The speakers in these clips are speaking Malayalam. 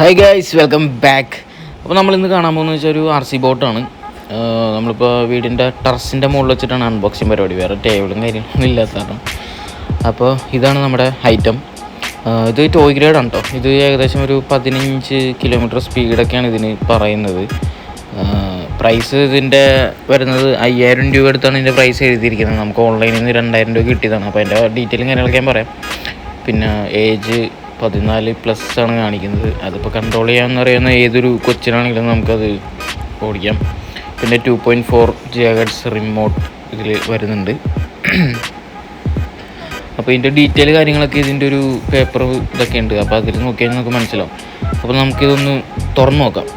Hi guys, welcome back. അപ്പോൾ നമ്മളിന്ന് കാണാൻ പോകുന്നത് വെച്ചാൽ ഒരു RC ബോട്ടാണ്. നമ്മളിപ്പോൾ വീടിൻ്റെ ടെറസിൻ്റെ മുകളിൽ വെച്ചിട്ടാണ് അൺബോക്സിങ് പരിപാടി. വേറെ ടേബിളും കാര്യങ്ങളൊന്നും ഇല്ലാത്ത കാരണം. അപ്പോൾ ഇതാണ് നമ്മുടെ ഐറ്റം. ഇത് ടോയ് ഗ്രേഡാണ് കേട്ടോ. ഇത് ഏകദേശം ഒരു 15 കിലോമീറ്റർ സ്പീഡൊക്കെയാണ് ഇതിന് പറയുന്നത്. പ്രൈസ് ഇതിൻ്റെ വരുന്നത് 5000 രൂപ എടുത്താണ് ഇതിൻ്റെ പ്രൈസ് എഴുതിയിരിക്കുന്നത്. നമുക്ക് ഓൺലൈനിൽ നിന്ന് 2000 രൂപ കിട്ടിയതാണ്. അപ്പോൾ അതിൻ്റെ ഡീറ്റെയിലും കാര്യങ്ങളൊക്കെ ഞാൻ പറയാം. പിന്നെ ഏജ് 14+ ആണ് കാണിക്കുന്നത്. അതിപ്പോൾ കൺട്രോൾ ചെയ്യാമെന്ന് അറിയുന്ന ഏതൊരു കൊച്ചിനാണെങ്കിലും നമുക്കത് ഓടിക്കാം. പിന്നെ 2.4 GHz റിമോട്ട് ഇതിൽ വരുന്നുണ്ട്. അപ്പോൾ ഇതിൻ്റെ ഡീറ്റെയിൽ കാര്യങ്ങളൊക്കെ ഇതിൻ്റെ ഒരു പേപ്പർ ഇതൊക്കെ ഉണ്ട്. അപ്പോൾ അതിൽ നോക്കിയാൽ നമുക്ക് മനസ്സിലാവും. അപ്പോൾ നമുക്കിതൊന്ന് തുറന്നു നോക്കാം.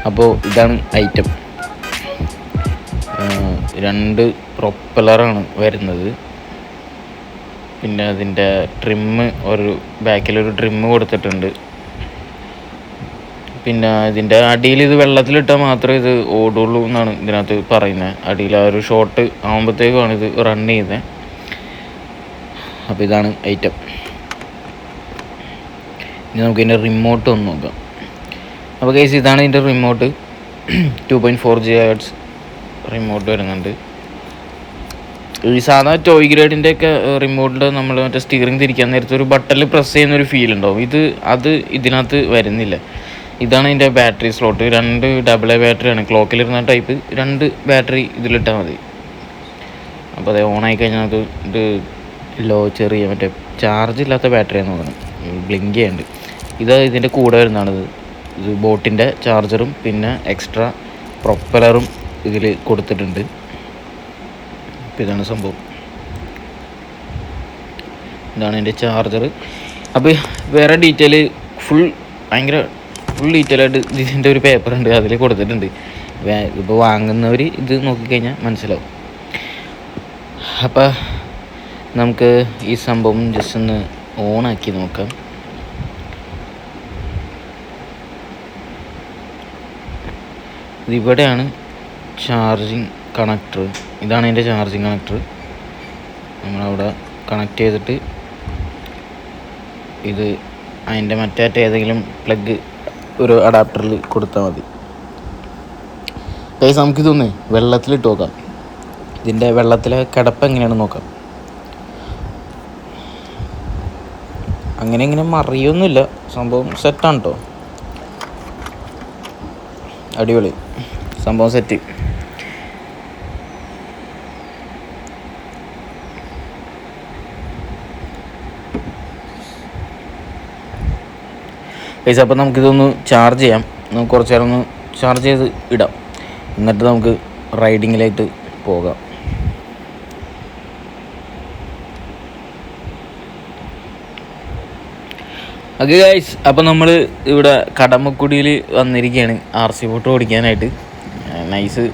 അപ്പോൾ ഇതാണ് ഐറ്റം. 2 പ്രൊപ്പലറാണ് വരുന്നത്. പിന്നെ അതിൻ്റെ ട്രിമ്മ്, ഒരു ബാക്കിലൊരു ട്രിമ്മ് കൊടുത്തിട്ടുണ്ട്. പിന്നെ ഇതിൻ്റെ അടിയിൽ ഇത് വെള്ളത്തിലിട്ടാൽ മാത്രമേ ഇത് ഓടുള്ളൂ എന്നാണ് ഇതിനകത്ത് പറയുന്നത്. അടിയിൽ ആ ഒരു ഷോട്ട് ആകുമ്പോഴത്തേക്കുമാണ് ഇത് റൺ ചെയ്യുന്നത്. അപ്പോൾ ഇതാണ് ഐറ്റം. ഇനി നമുക്ക് ഇതിൻ്റെ റിമോട്ട് ഒന്ന് നോക്കാം. അപ്പോൾ ഗൈസ്, ഇതാണ് ഇതിൻ്റെ റിമോട്ട്. 2.4 GHz റിമോട്ട് വരുന്നുണ്ട്. ഈ സാധാ ടോയ് ഗ്രേഡിൻ്റെ ഒക്കെ റിമോട്ടിൽ നമ്മൾ മറ്റേ സ്റ്റിയറിംഗ് തിരിക്കാൻ നേരത്തെ ഒരു ബട്ടണിൽ പ്രസ് ചെയ്യുന്നൊരു ഫീൽ ഉണ്ടാവും. അത് ഇതിനകത്ത് വരുന്നില്ല. ഇതാണ് ഇതിൻ്റെ ബാറ്ററി സ്ലോട്ട്. 2 AA ബാറ്ററിയാണ്, ക്ലോക്കിലിരുന്ന ടൈപ്പ്. 2 ബാറ്ററി ഇതിലിട്ടാൽ മതി. അപ്പോൾ അത് ഓണായി കഴിഞ്ഞാൽ ഇത് ചെറിയ മറ്റേ ചാർജ് ഇല്ലാത്ത ബാറ്ററിയാന്ന് തോന്നണം, ബ്ലിങ്ക് ചെയ്യുന്നുണ്ട്. ഇത് ഇതിൻ്റെ കൂടെ വരുന്നതാണിത്. ഇത് ബോട്ടിൻ്റെ ചാർജറും പിന്നെ എക്സ്ട്രാ പ്രൊപ്പലറും ഇതിൽ കൊടുത്തിട്ടുണ്ട്. ഇതാണ് സംഭവം. ഇതാണ് എൻ്റെ ചാർജർ. അപ്പോൾ വേറെ ഡീറ്റെയിൽ ഫുൾ ഡീറ്റെയിൽ ആയിട്ട് ഇതിൻ്റെ ഒരു പേപ്പർ ഉണ്ട്, അതിൽ കൊടുത്തിട്ടുണ്ട്. ഇപ്പോൾ വാങ്ങുന്നവർ ഇത് നോക്കിക്കഴിഞ്ഞാൽ മനസ്സിലാവും. അപ്പോൾ നമുക്ക് ഈ സംഭവം ജസ്റ്റ് ഒന്ന് ഓണാക്കി നോക്കാം. ഇതിവിടെയാണ് ചാർജിങ് കണക്ടർ. ഇതാണ് എൻ്റെ ചാർജിങ് കണക്ടർ. നമ്മളവിടെ കണക്ട് ചെയ്തിട്ട് ഇത് അതിൻ്റെ ഏതെങ്കിലും പ്ലഗ് ഒരു അഡാപ്റ്ററിൽ കൊടുത്താൽ മതി. ഗൈസ്, നമുക്കിതൊന്ന് വെള്ളത്തിലിട്ട് നോക്കാം. ഇതിൻ്റെ വെള്ളത്തിലെ കിടപ്പ് എങ്ങനെയാണെന്ന് നോക്കാം. അങ്ങനെ മറിയൊന്നുമില്ല, സംഭവം സെറ്റാണ് കേട്ടോ. അടിപൊളി സംഭവം, സെറ്റ്. ഗൈസ്, അപ്പോൾ നമുക്കിതൊന്ന് ചാർജ് ചെയ്യാം. നമുക്ക് കുറച്ച് നേരം ഒന്ന് ചാർജ് ചെയ്ത് ഇടാം. എന്നിട്ട് നമുക്ക് റൈഡിങ്ങിലായിട്ട് പോകാം. ഓക്കെ ഗൈസ്, അപ്പോൾ നമ്മൾ ഇവിടെ കടമക്കുടിയിൽ വന്നിരിക്കുകയാണ് RC ബോട്ട് ഓടിക്കാനായിട്ട്. നൈസ്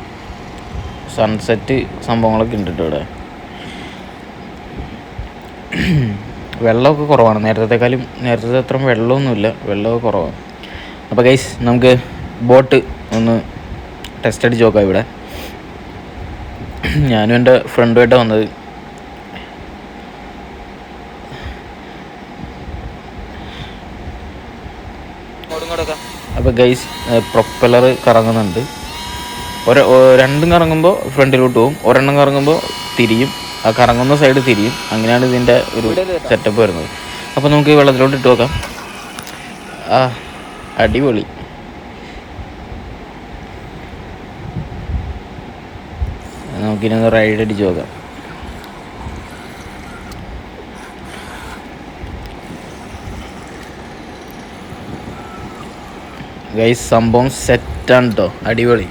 സൺസെറ്റ് സംഭവങ്ങളൊക്കെ ഉണ്ട് ഇവിടെ. വെള്ളമൊക്കെ കുറവാണ്, നേരത്തെ അത്ര വെള്ളമൊന്നുമില്ല, വെള്ളമൊക്കെ കുറവാണ്. അപ്പോൾ ഗൈസ്, നമുക്ക് ബോട്ട് ഒന്ന് ടെസ്റ്റ് അടിച്ച് നോക്കാം. ഇവിടെ ഞാനും എൻ്റെ ഫ്രണ്ടുമായിട്ടാണ് വന്നത്. അപ്പോൾ ഗൈസ്, പ്രൊപ്പലർ കറങ്ങുന്നുണ്ട്. രണ്ടും കറങ്ങുമ്പോൾ ഫ്രണ്ടിലോട്ട് പോകും, ഒരെണ്ണം കറങ്ങുമ്പോൾ തിരിയും. ആ കറങ്ങുന്ന സൈഡ് തിരിയും. അങ്ങനെയാണ് ഇതിൻ്റെ ഒരു സെറ്റപ്പ് വരുന്നത്. അപ്പോൾ നമുക്ക് വെള്ളത്തിലോട്ട് ഇട്ട് നോക്കാം. അടിപൊളി. നമുക്കിനൊന്ന് റൈഡ് അടിച്ച് നോക്കാം. ഗൈസ്, സംഭവം സെറ്റാണ് കേട്ടോ, അടിപൊളി.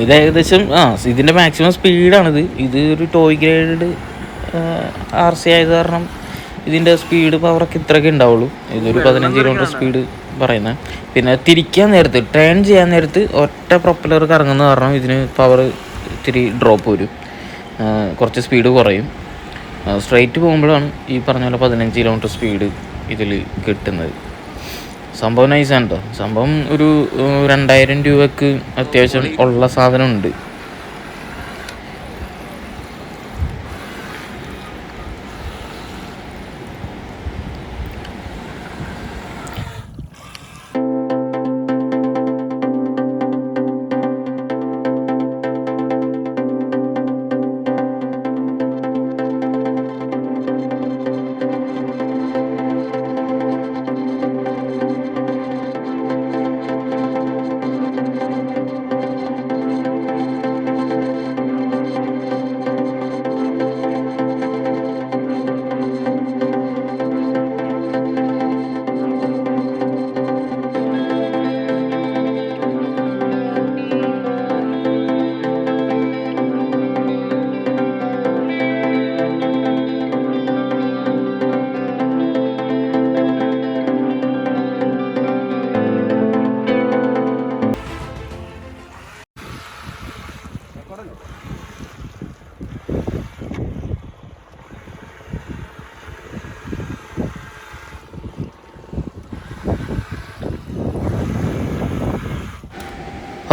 ഇത് ഏകദേശം ഇതിൻ്റെ മാക്സിമം സ്പീഡാണിത്. ഇത് ഒരു ടോയ് ഗ്രേഡ് RC ആയത് കാരണം ഇതിൻ്റെ സ്പീഡ് പവറൊക്കെ ഇത്രയൊക്കെ ഉണ്ടാവുള്ളൂ. ഇതൊരു 15 കിലോമീറ്റർ സ്പീഡ് പറയുന്നത്. പിന്നെ തിരിക്കാൻ നേരത്ത്, ടേൺ ചെയ്യാൻ നേരത്ത് ഒറ്റ പ്രൊപ്പലർ കറങ്ങുന്ന കാരണം ഇതിന് പവർ ഇത്തിരി ഡ്രോപ്പ് വരും, കുറച്ച് സ്പീഡ് കുറയും. സ്ട്രെയിറ്റ് പോകുമ്പോഴാണ് ഈ പറഞ്ഞ പോലെ 15 കിലോമീറ്റർ സ്പീഡ് ഇതിൽ കിട്ടുന്നത്. സംഭവം നൈസാണ് കേട്ടോ. സംഭവം ഒരു 2000 രൂപക്ക് അത്യാവശ്യം ഉള്ള സാധനമുണ്ട്.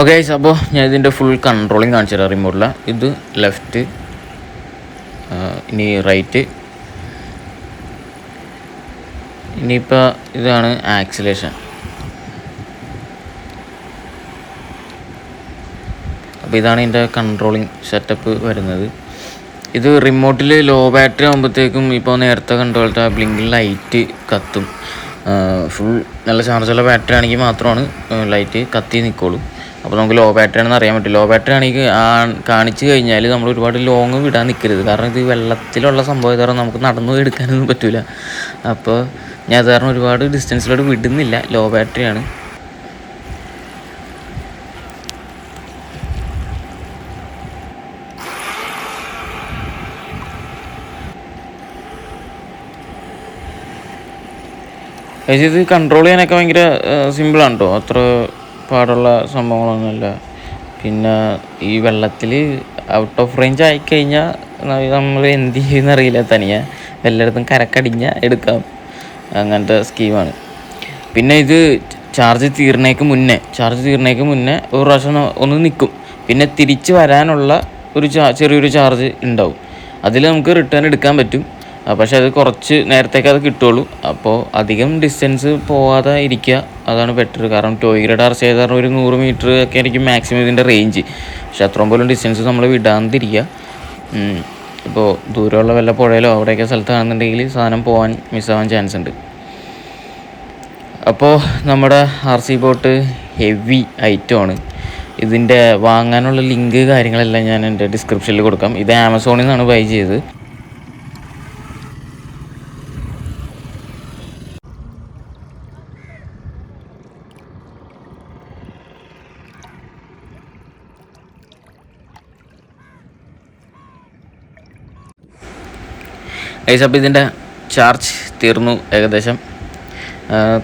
ഓക്കെ അപ്പോൾ ഞാൻ ഇതിൻ്റെ ഫുൾ കൺട്രോളിങ് കാണിച്ചു തരാം. റിമോട്ടിൽ ഇത് ലെഫ്റ്റ്, ഇനി റൈറ്റ്, ഇനിയിപ്പോൾ ഇതാണ് ആക്സിലേഷൻ. അപ്പോൾ ഇതാണ് ഇതിൻ്റെ കൺട്രോളിങ് സെറ്റപ്പ് വരുന്നത്. ഇത് റിമോട്ടിൽ ലോ ബാറ്ററി ആകുമ്പോഴത്തേക്കും ഇപ്പോൾ നേരത്തെ കണ്ടുപോലത്തെ ബ്ലിങ്കിങ് ലൈറ്റ് കത്തും. ഫുൾ നല്ല ചാർജുള്ള ബാറ്ററി ആണെങ്കിൽ മാത്രമാണ് ലൈറ്റ് കത്തി നിൽക്കുള്ളൂ. അപ്പോൾ നമുക്ക് ലോ ബാറ്ററി ആണെന്ന് അറിയാൻ പറ്റും. ലോ ബാറ്ററി ആണെങ്കിൽ കാണിച്ചു കഴിഞ്ഞാൽ നമ്മൾ ഒരുപാട് ലോങ് വിടാൻ നിൽക്കരുത്. കാരണം ഇത് വെള്ളത്തിലുള്ള സംഭവം കാരണം നമുക്ക് നടന്നു എടുക്കാനൊന്നും പറ്റില്ല. അപ്പോൾ ഞാൻ അത് കാരണം ഒരുപാട് ഡിസ്റ്റൻസിലോട്ട് വിടുന്നില്ല. ലോ ബാറ്ററിയാണ്. ഇത് കൺട്രോൾ ചെയ്യാനൊക്കെ ഭയങ്കര സിമ്പിളാണ് കേട്ടോ. അത്ര പാടുള്ള സംഭവങ്ങളൊന്നുമില്ല. പിന്നെ ഈ വെള്ളത്തിൽ ഔട്ട് ഓഫ് റേഞ്ച് ആയിക്കഴിഞ്ഞാൽ നമ്മൾ എന്ത് ചെയ്യുമെന്നറിയില്ല. തനിയെ എല്ലായിടത്തും കരക്കടിഞ്ഞാൽ എടുക്കാം, അങ്ങനത്തെ സ്കീമാണ്. പിന്നെ ഇത് ചാർജ് തീർന്നേക്ക് മുന്നേ ഒരു പ്രാവശ്യം ഒന്ന് നിൽക്കും. പിന്നെ തിരിച്ച് വരാനുള്ള ഒരു ചെറിയൊരു ചാർജ് ഉണ്ടാവും. അതിൽ നമുക്ക് റിട്ടേൺ എടുക്കാൻ പറ്റും. പക്ഷെ അത് കുറച്ച് നേരത്തേക്ക് അത് കിട്ടുള്ളൂ. അപ്പോൾ അധികം ഡിസ്റ്റൻസ് പോവാതെ ഇരിക്കുക, അതാണ് ബെറ്റർ. കാരണം ടോയ് ഗ്രേഡ് RC ആയത് കാരണം ഒരു 100 മീറ്റർ ഒക്കെ ആയിരിക്കും മാക്സിമം ഇതിൻ്റെ റേഞ്ച്. പക്ഷെ അത്രയും പോലും ഡിസ്റ്റൻസ് നമ്മൾ വിടാതിരിക്കുക. ഇപ്പോൾ ദൂരമുള്ള വല്ല പുഴയിലോ അവിടെയൊക്കെ സ്ഥലത്താണെന്നുണ്ടെങ്കിൽ സാധനം മിസ്സാവാൻ ചാൻസ് ഉണ്ട്. അപ്പോൾ നമ്മുടെ RC ബോട്ട് ഹെവി ഐറ്റമാണ്. ഇതിൻ്റെ വാങ്ങാനുള്ള ലിങ്ക് കാര്യങ്ങളെല്ലാം ഞാൻ എൻ്റെ ഡിസ്ക്രിപ്ഷനിൽ കൊടുക്കാം. ഇത് ആമസോണിൽ നിന്നാണ് ബൈ ചെയ്തത്. അപ്പോൾ ഇതിൻ്റെ ചാർജ് തീർന്നു ഏകദേശം.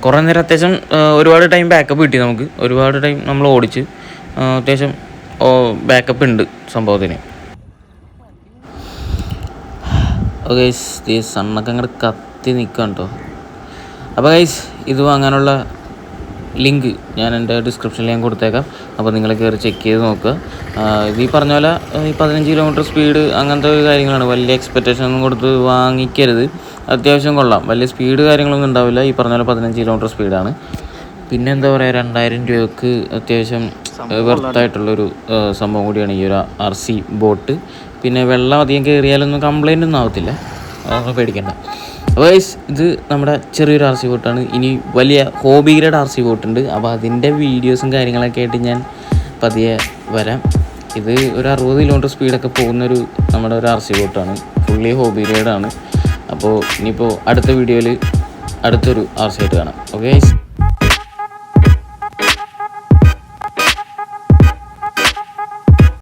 കുറേ നേരം അത്യാവശ്യം ഒരുപാട് ടൈം ബാക്കപ്പ് കിട്ടി നമുക്ക്. ഒരുപാട് ടൈം നമ്മൾ ഓടിച്ച് അത്യാവശ്യം ബാക്കപ്പ് ഉണ്ട് സംഭവത്തിന്. ഗൈസ് ഈ സണ്ണൊക്കെ അങ്ങോട്ട് കത്തി നിൽക്കാം കേട്ടോ. അപ്പോൾ ഗൈസ് ഇത് വാങ്ങാനുള്ള ലിങ്ക് ഞാൻ എൻ്റെ ഡിസ്ക്രിപ്ഷനിൽ ഞാൻ കൊടുത്തേക്കാം. അപ്പോൾ നിങ്ങൾ കയറി ചെക്ക് ചെയ്ത് നോക്കുക. ഇത് ഈ പറഞ്ഞ പോലെ ഈ 15 കിലോമീറ്റർ സ്പീഡ് അങ്ങനത്തെ കാര്യങ്ങളാണ്. വലിയ എക്സ്പെക്റ്റേഷൻ ഒന്നും കൊടുത്ത് വാങ്ങിക്കരുത്. അത്യാവശ്യം കൊള്ളാം. വലിയ സ്പീഡ് കാര്യങ്ങളൊന്നും ഉണ്ടാവില്ല. ഈ പറഞ്ഞ പോലെ 15 കിലോമീറ്റർ സ്പീഡാണ്. പിന്നെ എന്താ പറയുക, 2000 രൂപയ്ക്ക് അത്യാവശ്യം വെർത്തായിട്ടുള്ളൊരു സംഭവം കൂടിയാണ് ഈ ഒരു RC ബോട്ട്. പിന്നെ വെള്ളം അധികം കയറിയാലൊന്നും കംപ്ലൈൻ്റ് ഒന്നും ആവത്തില്ല, അതൊന്നും പേടിക്കണ്ട. അപ്പോൾ ഇത് നമ്മുടെ ചെറിയൊരു RC ബോട്ടാണ്. ഇനി വലിയ ഹോബി ഗ്രേഡ് RC ബോട്ടുണ്ട്. അപ്പോൾ അതിൻ്റെ വീഡിയോസും കാര്യങ്ങളൊക്കെ ആയിട്ട് ഞാൻ പതിയെ വരാം. ഇത് ഒരു 60 കിലോമീറ്റർ സ്പീഡൊക്കെ പോകുന്നൊരു നമ്മുടെ ഒരു RC ബോട്ടാണ്. ഫുള്ളി ഹോബി ഗ്രേഡാണ്. അപ്പോൾ ഇനിയിപ്പോൾ അടുത്ത വീഡിയോയിൽ അടുത്തൊരു RC ആയിട്ട് കാണാം. ഓക്കെ.